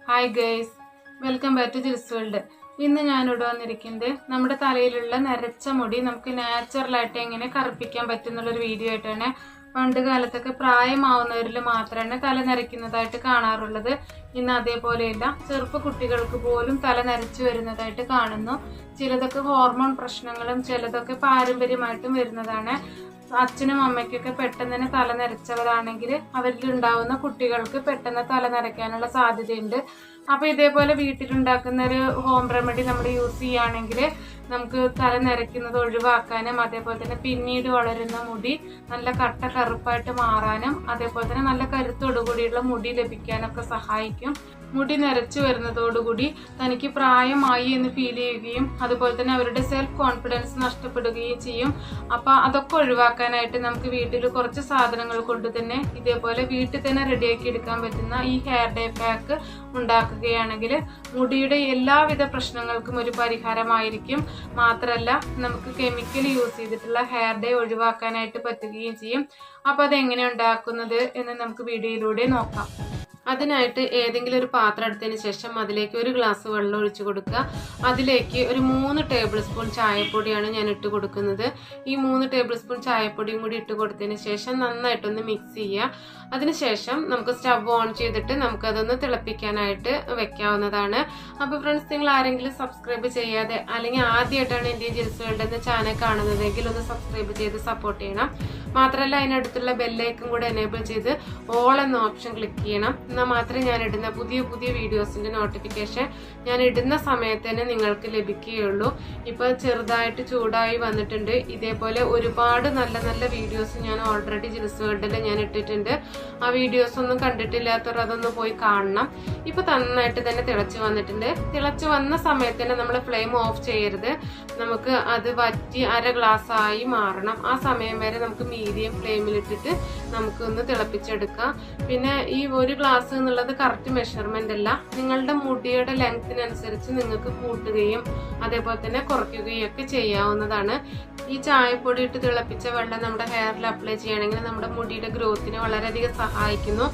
Hi guys, welcome back to Jil's world. ഇന്ന് ഞാനിവിടെ വന്നിരിക്കുന്നത് നമ്മുടെ തലയിലുള്ള നരച്ച മുടി നമുക്ക് നാച്ചുറലായിട്ട് എങ്ങനെ കറുപ്പിക്കാൻ പറ്റുന്നുള്ളൊരു വീഡിയോ ആയിട്ടാണ്. പണ്ട് കാലത്തൊക്കെ പ്രായമാവുന്നവരിൽ മാത്രമാണ് തല നരയ്ക്കുന്നതായിട്ട് കാണാറുള്ളത്. ഇന്ന് അതേപോലെയല്ല, ചെറുപ്പ കുട്ടികൾക്ക് പോലും തല നരച്ചു വരുന്നതായിട്ട് കാണുന്നു. ചിലതൊക്കെ ഹോർമോൺ പ്രശ്നങ്ങളും ചിലതൊക്കെ പാരമ്പര്യമായിട്ടും വരുന്നതാണ്. അച്ഛനും അമ്മയ്ക്കൊക്കെ പെട്ടെന്ന് തന്നെ തല നരച്ചവരാണെങ്കിൽ അവരിൽ ഉണ്ടാവുന്ന കുട്ടികൾക്ക് പെട്ടെന്ന് തല നരയ്ക്കാനുള്ള സാധ്യതയുണ്ട്. അപ്പോൾ ഇതേപോലെ വീട്ടിലുണ്ടാക്കുന്ന ഒരു ഹോം റെമഡി നമ്മൾ യൂസ് ചെയ്യുകയാണെങ്കിൽ നമുക്ക് തല നരയ്ക്കുന്നത് ഒഴിവാക്കാനും അതേപോലെ തന്നെ പിന്നീട് വളരുന്ന മുടി നല്ല കട്ട കറുപ്പായിട്ട് മാറാനും അതേപോലെ തന്നെ നല്ല കരുത്തോടുകൂടിയുള്ള മുടി ലഭിക്കാനൊക്കെ സഹായിക്കും. മുടി നരച്ചു വരുന്നതോടുകൂടി തനിക്ക് പ്രായമായി എന്ന് ഫീൽ ചെയ്യുകയും അതുപോലെ തന്നെ അവരുടെ സെൽഫ് കോൺഫിഡൻസ് നഷ്ടപ്പെടുകയും ചെയ്യും. അപ്പോൾ അതൊക്കെ ഒഴിവാക്കാനായിട്ട് നമുക്ക് വീട്ടിൽ കുറച്ച് സാധനങ്ങൾ കൊണ്ട് തന്നെ ഇതേപോലെ വീട്ടിൽ തന്നെ റെഡിയാക്കി എടുക്കാൻ പറ്റുന്ന ഈ ഹെയർ ഡേ പാക്ക് ഉണ്ടാക്കുകയാണെങ്കിൽ മുടിയുടെ എല്ലാവിധ പ്രശ്നങ്ങൾക്കും ഒരു പരിഹാരമായിരിക്കും. മാത്രമല്ല, നമുക്ക് കെമിക്കൽ യൂസ് ചെയ്തിട്ടുള്ള ഹെയർ ഡേ ഒഴിവാക്കാനായിട്ട് പറ്റുകയും ചെയ്യും. അപ്പോൾ അതെങ്ങനെ ഉണ്ടാക്കുന്നത് എന്ന് നമുക്ക് വീഡിയോയിലൂടെ നോക്കാം. അതിനായിട്ട് ഏതെങ്കിലും ഒരു പാത്രം എടുത്തതിന് ശേഷം അതിലേക്ക് ഒരു ഗ്ലാസ് വെള്ളം ഒഴിച്ചു കൊടുക്കുക. അതിലേക്ക് ഒരു 3 ടേബിൾ സ്പൂൺ ചായപ്പൊടിയാണ് ഞാൻ ഇട്ട് കൊടുക്കുന്നത്. ഈ 3 ടേബിൾ സ്പൂൺ ചായപ്പൊടിയും കൂടി ഇട്ട് കൊടുത്തതിന് ശേഷം നന്നായിട്ടൊന്ന് മിക്സ് ചെയ്യുക. അതിനുശേഷം നമുക്ക് സ്റ്റവ് ഓൺ ചെയ്തിട്ട് നമുക്കതൊന്ന് തിളപ്പിക്കാനായിട്ട് വെക്കാവുന്നതാണ്. അപ്പോൾ ഫ്രണ്ട്സ്, നിങ്ങൾ ആരെങ്കിലും സബ്സ്ക്രൈബ് ചെയ്യാതെ അല്ലെങ്കിൽ ആദ്യമായിട്ടാണ് എൻ്റെ ജിൽസ് വേൾഡ് എന്ന ചാനൽ കാണുന്നതെങ്കിൽ ഒന്ന് സബ്സ്ക്രൈബ് ചെയ്ത് സപ്പോർട്ട് ചെയ്യണം. മാത്രമല്ല, അതിനടുത്തുള്ള ബെല്ലൈക്കൺ കൂടെ എനേബിൾ ചെയ്ത് ഓൾ എന്ന ഓപ്ഷൻ ക്ലിക്ക് ചെയ്യണം. എന്നാൽ മാത്രമേ ഞാൻ ഇടുന്ന പുതിയ വീഡിയോസിൻ്റെ നോട്ടിഫിക്കേഷൻ ഞാൻ ഇടുന്ന സമയത്ത് തന്നെ നിങ്ങൾക്ക് ലഭിക്കുകയുള്ളൂ. ഇപ്പോൾ ചെറുതായിട്ട് ചൂടായി വന്നിട്ടുണ്ട്. ഇതേപോലെ ഒരുപാട് നല്ല വീഡിയോസ് ഞാൻ ഓൾറെഡി ജിൽസ് വേൾഡിൽ ഞാൻ ഇട്ടിട്ടുണ്ട്. ആ വീഡിയോസ് ഒന്നും കണ്ടിട്ടില്ലാത്തവർ അതൊന്ന് പോയി കാണണം. ഇപ്പോൾ നന്നായിട്ട് തന്നെ തിളച്ച് വന്നിട്ടുണ്ട്. തിളച്ച് വന്ന സമയത്ത് തന്നെ നമ്മൾ ഫ്ലെയിം ഓഫ് ചെയ്യരുത്. നമുക്ക് അത് വറ്റി അര ഗ്ലാസ് ആയി മാറണം. ആ സമയം വരെ നമുക്ക് മീഡിയം ഫ്ലെയിമിലിട്ടിട്ട് നമുക്കൊന്ന് തിളപ്പിച്ചെടുക്കാം. പിന്നെ ഈ ഒരു ഗ്ലാസ് എന്നുള്ളത് കറക്റ്റ് മെഷർമെന്റ് അല്ല. നിങ്ങളുടെ മുടിയുടെ ലെങ്ത്തിനനുസരിച്ച് നിങ്ങൾക്ക് കൂട്ടുകയും അതേപോലെ തന്നെ കുറയ്ക്കുകയും ഒക്കെ ചെയ്യാവുന്നതാണ്. ഈ ചായപ്പൊടി ഇട്ട് തിളപ്പിച്ച വെള്ളം നമ്മുടെ ഹെയറിൽ അപ്ലൈ ചെയ്യുകയാണെങ്കിൽ നമ്മുടെ മുടിയുടെ ഗ്രോത്തിന് വളരെയധികം സഹായിക്കുന്നു.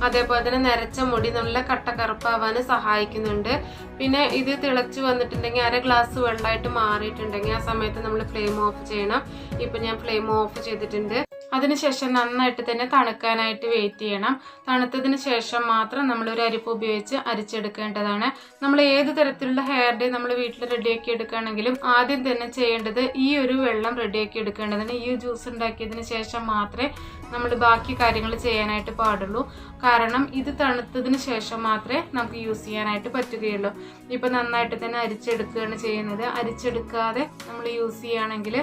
അതേപോലെ തന്നെ നരച്ച മുടി നല്ല കട്ടക്കറുപ്പാവാനും സഹായിക്കുന്നുണ്ട്. പിന്നെ ഇത് തിളച്ച് വന്നിട്ടുണ്ടെങ്കിൽ അര ഗ്ലാസ് വെള്ളമായിട്ട് മാറിയിട്ടുണ്ടെങ്കിൽ ആ സമയത്ത് നമ്മൾ ഫ്ലെയിം ഓഫ് ചെയ്യണം. ഇപ്പം ഞാൻ ഫ്ലെയിം ഓഫ് ചെയ്തിട്ടുണ്ട്. അതിനുശേഷം നന്നായിട്ട് തന്നെ തണുക്കാനായിട്ട് വെയിറ്റ് ചെയ്യണം. തണുത്തതിന് ശേഷം മാത്രം നമ്മളൊരു അരിപ്പ് ഉപയോഗിച്ച് അരിച്ചെടുക്കേണ്ടതാണ്. നമ്മൾ ഏത് തരത്തിലുള്ള ഹെയർ ഡേ നമ്മൾ വീട്ടിൽ റെഡിയാക്കി എടുക്കുകയാണെങ്കിലും ആദ്യം തന്നെ ചെയ്യേണ്ടത് ഈ ഒരു വെള്ളം റെഡിയാക്കി എടുക്കേണ്ടതാണ്. ഈ ജ്യൂസ് ഉണ്ടാക്കിയതിന് ശേഷം മാത്രമേ നമ്മൾ ബാക്കി കാര്യങ്ങൾ ചെയ്യാനായിട്ട് പാടുള്ളൂ. കാരണം ഇത് തണുത്തതിന് ശേഷം മാത്രമേ നമുക്ക് യൂസ് ചെയ്യാനായിട്ട് പറ്റുകയുള്ളൂ. ഇപ്പം നന്നായിട്ട് തന്നെ അരിച്ചെടുക്കുകയാണ് ചെയ്യുന്നത്. അരിച്ചെടുക്കാതെ നമ്മൾ യൂസ് ചെയ്യുകയാണെങ്കിൽ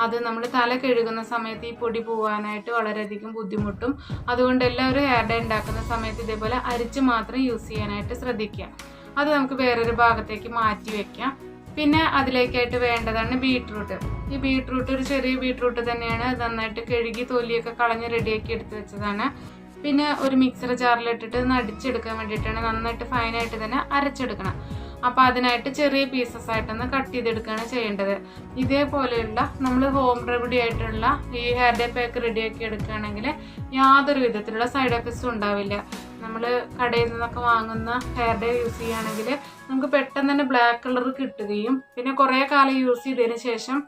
അത് നമ്മൾ തല കഴുകുന്ന സമയത്ത് ഈ പൊടി പോകാനായിട്ട് വളരെയധികം ബുദ്ധിമുട്ടും. അതുകൊണ്ട് എല്ലാവരും ഹെയർ ഡേ ഉണ്ടാക്കുന്ന സമയത്ത് ഇതേപോലെ അരിച്ച് മാത്രം യൂസ് ചെയ്യാനായിട്ട് ശ്രദ്ധിക്കുക. അത് നമുക്ക് വേറൊരു ഭാഗത്തേക്ക് മാറ്റി വെക്കാം. പിന്നെ അതിലേക്കായിട്ട് വേണ്ടതാണ് ബീട്രൂട്ട്. ഈ ബീട്രൂട്ട് ഒരു ചെറിയ ബീട്രൂട്ട് തന്നെയാണ്. നന്നായിട്ട് കഴുകി തൊലിയൊക്കെ കളഞ്ഞ് റെഡിയാക്കി എടുത്ത് വെച്ചതാണ്. പിന്നെ ഒരു മിക്സർ ജാറിലിട്ടിട്ട് അടിച്ചെടുക്കാൻ വേണ്ടിയിട്ടാണ്. നന്നായിട്ട് ഫൈനായിട്ട് തന്നെ അരച്ചെടുക്കണം. അപ്പോൾ അതിനായിട്ട് ചെറിയ പീസസ് ആയിട്ടൊന്ന് കട്ട് ചെയ്തെടുക്കുകയാണ് ചെയ്യേണ്ടത്. ഇതേപോലെയുള്ള നമ്മൾ ഹോം റെമഡി ആയിട്ടുള്ള ഈ ഹെയർ ഡേ പാക്ക് റെഡിയാക്കി എടുക്കുകയാണെങ്കിൽ യാതൊരു വിധത്തിലുള്ള സൈഡ് എഫക്ട്സും ഉണ്ടാവില്ല. നമ്മൾ കടയിൽ നിന്നൊക്കെ വാങ്ങുന്ന ഹെയർ ഡേ യൂസ് ചെയ്യുകയാണെങ്കിൽ നമുക്ക് പെട്ടെന്ന് തന്നെ ബ്ലാക്ക് കളർ കിട്ടുകയും പിന്നെ കുറേ കാലം യൂസ് ചെയ്തതിന് ശേഷം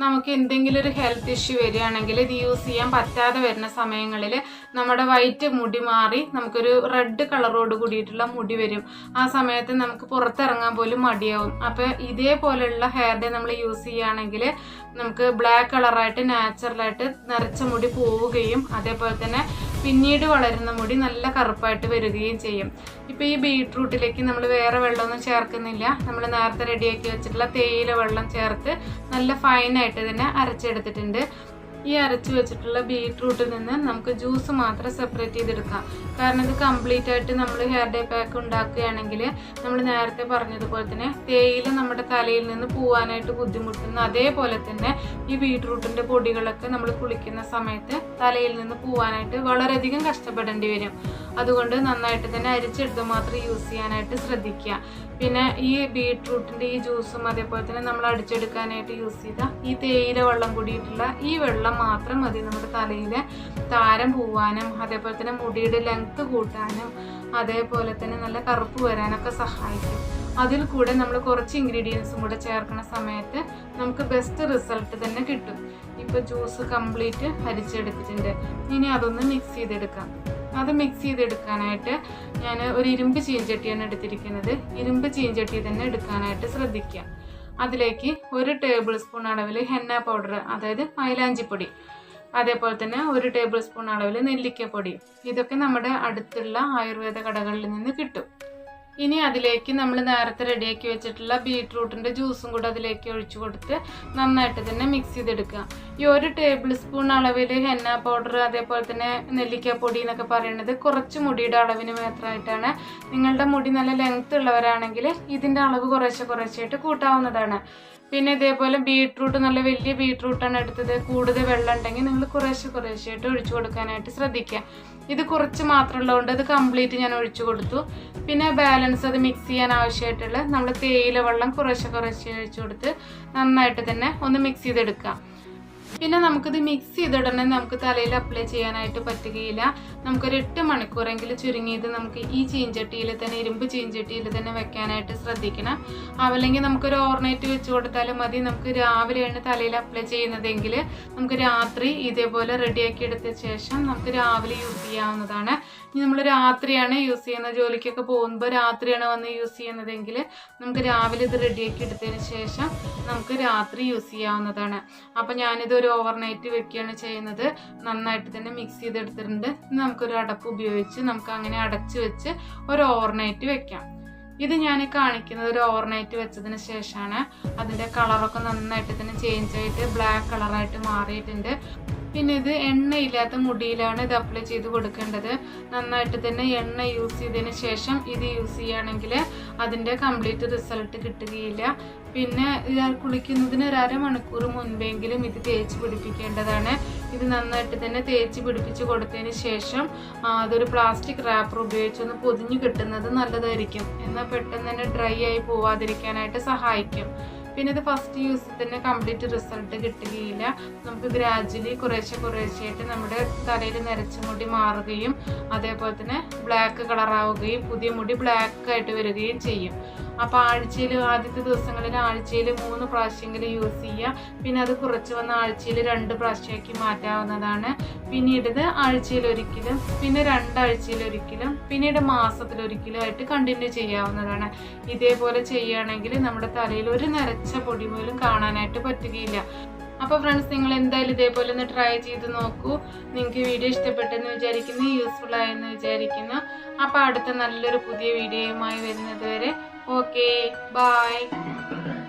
നമുക്ക് എന്തെങ്കിലും ഒരു ഹെൽത്ത് ഇഷ്യൂ വരികയാണെങ്കിൽ ഇത് യൂസ് ചെയ്യാൻ പറ്റാതെ വരുന്ന സമയങ്ങളിൽ നമ്മുടെ വൈറ്റ് മുടി മാറി നമുക്കൊരു റെഡ് കളറോട് കൂടിയിട്ടുള്ള മുടി വരും. ആ സമയത്ത് നമുക്ക് പുറത്തിറങ്ങാൻ പോലും മടിയാവും. അപ്പോൾ ഇതേപോലെയുള്ള ഹെയർ ഡേ നമ്മൾ യൂസ് ചെയ്യുകയാണെങ്കിൽ നമുക്ക് ബ്ലാക്ക് കളറായിട്ട് നാച്ചുറലായിട്ട് നരച്ച മുടി പോവുകയും അതേപോലെ തന്നെ പിന്നീട് വളരുന്ന മുടി നല്ല കറുപ്പായിട്ട് വരികയും ചെയ്യും. ഇപ്പോൾ ഈ ബീട്രൂട്ടിലേക്ക് നമ്മൾ വേറെ വെള്ളമൊന്നും ചേർക്കുന്നില്ല. നമ്മൾ നേരത്തെ റെഡിയാക്കി വെച്ചിട്ടുള്ള തേയില വെള്ളം ചേർത്ത് നല്ല ഫൈനായിട്ട് തന്നെ അരച്ചെടുത്തിട്ടുണ്ട്. ഈ അരച്ച് വെച്ചിട്ടുള്ള ബീട്രൂട്ടിൽ നിന്ന് നമുക്ക് ജ്യൂസ് മാത്രം സെപ്പറേറ്റ് ചെയ്തെടുക്കാം. കാരണം ഇത് കംപ്ലീറ്റ് ആയിട്ട് നമ്മൾ ഹെയർ ഡേ പാക്ക് ഉണ്ടാക്കുകയാണെങ്കിൽ നമ്മൾ നേരത്തെ പറഞ്ഞതുപോലെ തന്നെ തേയില നമ്മുടെ തലയിൽ നിന്ന് പോവാനായിട്ട് ബുദ്ധിമുട്ടുന്ന അതേപോലെ തന്നെ ഈ ബീട്രൂട്ടിൻ്റെ പൊടികളൊക്കെ നമ്മൾ കുളിക്കുന്ന സമയത്ത് തലയിൽ നിന്ന് പോവാനായിട്ട് വളരെയധികം കഷ്ടപ്പെടേണ്ടി വരും. അതുകൊണ്ട് നന്നായിട്ട് തന്നെ അരിച്ചെടുത്ത് മാത്രം യൂസ് ചെയ്യാനായിട്ട് ശ്രദ്ധിക്കുക. പിന്നെ ഈ ബീട്രൂട്ടിൻ്റെ ഈ ജ്യൂസും അതേപോലെ തന്നെ നമ്മൾ അടിച്ചെടുക്കാനായിട്ട് യൂസ് ചെയ്ത ഈ തേയില വെള്ളം കൂടിയിട്ടുള്ള ഈ വെള്ളം മാത്രം മതി നമ്മുടെ തലയിൽ താരം പോവാനും അതേപോലെ തന്നെ മുടിയുടെ ലെങ്ത്ത് കൂട്ടാനും അതേപോലെ തന്നെ നല്ല കറുപ്പ് വരാനൊക്കെ സഹായിക്കും. അതിൽ കൂടെ നമ്മൾ കുറച്ച് ഇൻഗ്രീഡിയൻസും കൂടെ ചേർക്കുന്ന സമയത്ത് നമുക്ക് ബെസ്റ്റ് റിസൾട്ട് തന്നെ കിട്ടും. ഇപ്പോൾ ജ്യൂസ് കംപ്ലീറ്റ് അരിച്ചെടുത്തിട്ടുണ്ട്. ഇനി അതൊന്ന് മിക്സ് ചെയ്തെടുക്കാം. അത് മിക്സ് ചെയ്തെടുക്കാനായിട്ട് ഞാൻ ഒരു ഇരുമ്പ് ചീഞ്ചട്ടിയാണ് എടുത്തിരിക്കുന്നത്. ഇരുമ്പ് ചീഞ്ചട്ടി തന്നെ എടുക്കാനായിട്ട് ശ്രദ്ധിക്കുക. അതിലേക്ക് 1 ടേബിൾ സ്പൂൺ അളവിൽ ഹെന്ന പൗഡർ, അതായത് മൈലാഞ്ചിപ്പൊടി, അതേപോലെ തന്നെ 1 ടേബിൾ സ്പൂൺ അളവിൽ നെല്ലിക്കപ്പൊടി. ഇതൊക്കെ നമ്മുടെ അടുത്തുള്ള ആയുർവേദ കടകളിൽ നിന്ന് കിട്ടും. ഇനി അതിലേക്ക് നമ്മൾ നേരത്തെ റെഡിയാക്കി വെച്ചിട്ടുള്ള ബീട്രൂട്ടിൻ്റെ ജ്യൂസും കൂടെ അതിലേക്ക് ഒഴിച്ചു കൊടുത്ത് നന്നായിട്ട് തന്നെ മിക്സ് ചെയ്തെടുക്കുക. ഈ 1 ടേബിൾ സ്പൂൺ അളവിൽ ഹെന്ന പൗഡർ, അതേപോലെ തന്നെ നെല്ലിക്കപ്പൊടി എന്നൊക്കെ പറയുന്നത് കുറച്ച് മുടിയുടെ അളവിന് മാത്രമായിട്ടാണ്. നിങ്ങളുടെ മുടി നല്ല ലെങ്ത് ഉള്ളവരാണെങ്കിൽ ഇതിൻ്റെ അളവ് കുറേശ്ശായിട്ട് കൂട്ടാവുന്നതാണ്. പിന്നെ ഇതേപോലെ ബീട്രൂട്ട് നല്ല വലിയ ബീട്രൂട്ടാണ് എടുത്തത്. കൂടുതൽ വെള്ളം ഉണ്ടെങ്കിൽ നിങ്ങൾ കുറേശ്ശായിട്ട് ഒഴിച്ചു കൊടുക്കാനായിട്ട് ശ്രദ്ധിക്കുക. ഇത് കുറച്ച് മാത്രമുള്ളതുകൊണ്ട് അത് കംപ്ലീറ്റ് ഞാൻ ഒഴിച്ചു കൊടുത്തു. പിന്നെ ബാലൻസ് അത് മിക്സ് ചെയ്യാൻ ആവശ്യമായിട്ടുള്ള നമ്മൾ തേയില വെള്ളം കുറേശ്ശെ ഒഴിച്ചു കൊടുത്ത് നന്നായിട്ട് തന്നെ ഒന്ന് മിക്സ് ചെയ്തെടുക്കാം. പിന്നെ നമുക്കിത് മിക്സ് ചെയ്തിടണേ നമുക്ക് തലയിൽ അപ്ലൈ ചെയ്യാനായിട്ട് പറ്റുകയില്ല. നമുക്കൊരു 8 മണിക്കൂറെങ്കിലും ചുരുങ്ങിയത് നമുക്ക് ഈ ചീഞ്ചട്ടിയിൽ തന്നെ, ഇരുമ്പ് ചീഞ്ചട്ടിയിൽ തന്നെ വെക്കാനായിട്ട് ശ്രദ്ധിക്കണം. അല്ലെങ്കിൽ നമുക്കൊരു ഓവർനൈറ്റ് വെച്ച് കൊടുത്താലും മതി. നമുക്ക് രാവിലെയാണ് തലയിൽ അപ്ലൈ ചെയ്യുന്നതെങ്കിൽ നമുക്ക് രാത്രി ഇതേപോലെ റെഡിയാക്കി എടുത്ത ശേഷം നമുക്ക് രാവിലെ യൂസ് ചെയ്യാവുന്നതാണ്. ഇനി നമ്മൾ രാത്രിയാണ് യൂസ് ചെയ്യുന്നത്, ജോലിക്കൊക്കെ പോകുമ്പോൾ രാത്രിയാണ് വന്ന് യൂസ് ചെയ്യുന്നതെങ്കിൽ നമുക്ക് രാവിലെ ഇത് റെഡിയാക്കി എടുത്തതിന് ശേഷം നമുക്ക് രാത്രി യൂസ് ചെയ്യാവുന്നതാണ്. അപ്പോൾ ഞാനിത് ഒരു ഓവർനൈറ്റ് വെക്കുകയാണ് ചെയ്യുന്നത്. നന്നായിട്ട് തന്നെ മിക്സ് ചെയ്തെടുത്തിട്ടുണ്ട്. നമുക്കൊരു അടപ്പ് ഉപയോഗിച്ച് നമുക്ക് അങ്ങനെ അടച്ചു വെച്ച് ഒരു ഓവർനൈറ്റ് വെക്കാം. ഇത് ഞാൻ കാണിക്കുന്നത് ഒരു ഓവർനൈറ്റ് വെച്ചതിന് ശേഷമാണ്. അതിൻ്റെ കളറൊക്കെ നന്നായിട്ട് തന്നെ ചേഞ്ച് ആയിട്ട് ബ്ലാക്ക് കളറായിട്ട് മാറിയിട്ടുണ്ട്. പിന്നെ ഇത് എണ്ണയില്ലാത്ത മുടിയിലാണ് ഇത് അപ്ലൈ ചെയ്ത് കൊടുക്കേണ്ടത്. നന്നായിട്ട് തന്നെ എണ്ണ യൂസ് ചെയ്തതിന് ശേഷം ഇത് യൂസ് ചെയ്യുകയാണെങ്കിൽ അതിൻ്റെ കംപ്ലീറ്റ് റിസൾട്ട് കിട്ടുകയില്ല. പിന്നെ കുളിക്കുന്നതിന് 1/2 മണിക്കൂർ മുൻപെങ്കിലും ഇത് തേച്ച് പിടിപ്പിക്കേണ്ടതാണ്. ഇത് നന്നായിട്ട് തന്നെ തേച്ച് പിടിപ്പിച്ച് കൊടുത്തതിന് ശേഷം അതൊരു പ്ലാസ്റ്റിക് റാപ്പർ ഉപയോഗിച്ചൊന്ന് പൊതിഞ്ഞ് കിട്ടുന്നത് നല്ലതായിരിക്കും. എന്നാൽ പെട്ടെന്ന് തന്നെ ഡ്രൈ ആയി പോവാതിരിക്കാനായിട്ട് സഹായിക്കും. പിന്നെ ഇത് ഫസ്റ്റ് യൂസിൽ തന്നെ കംപ്ലീറ്റ് റിസൾട്ട് കിട്ടുകയില്ല. നമുക്ക് ഗ്രാജുവലി കുറേശ്ശെയായിട്ട് നമ്മുടെ തലയിൽ നരച്ച മുടി മാറുകയും അതേപോലെ തന്നെ ബ്ലാക്ക് കളറാവുകയും പുതിയ മുടി ബ്ലാക്ക് ആയിട്ട് വരികയും ചെയ്യും. അപ്പോൾ ആദ്യത്തെ ദിവസങ്ങളിൽ ആഴ്ചയിൽ 3 പ്രാവശ്യമെങ്കിലും യൂസ് ചെയ്യുക. പിന്നെ അത് കുറച്ച് വന്ന് ആഴ്ചയിൽ 2 പ്രാവശ്യമാക്കി മാറ്റാവുന്നതാണ്. പിന്നീട് ഇത് ആഴ്ചയിലൊരിക്കലും, പിന്നെ 2 ആഴ്ചയിലൊരിക്കലും, പിന്നീട് മാസത്തിലൊരിക്കലും ആയിട്ട് കണ്ടിന്യൂ ചെയ്യാവുന്നതാണ്. ഇതേപോലെ ചെയ്യുകയാണെങ്കിൽ നമ്മുടെ തലയിൽ ഒരു നരച്ച പൊടി പോലും കാണാനായിട്ട് പറ്റുകയില്ല. അപ്പോൾ ഫ്രണ്ട്സ്, നിങ്ങൾ എന്തായാലും ഇതേപോലെ ഒന്ന് ട്രൈ ചെയ്ത് നോക്കൂ. നിങ്ങൾക്ക് വീഡിയോ ഇഷ്ടപ്പെട്ടെന്ന് വിചാരിക്കുന്നു, യൂസ്ഫുൾ ആയെന്ന് വിചാരിക്കുന്നു. അപ്പോൾ അടുത്ത നല്ലൊരു പുതിയ വീഡിയോയുമായി വരുന്നത് വരെ ഓക്കെ, ബൈ.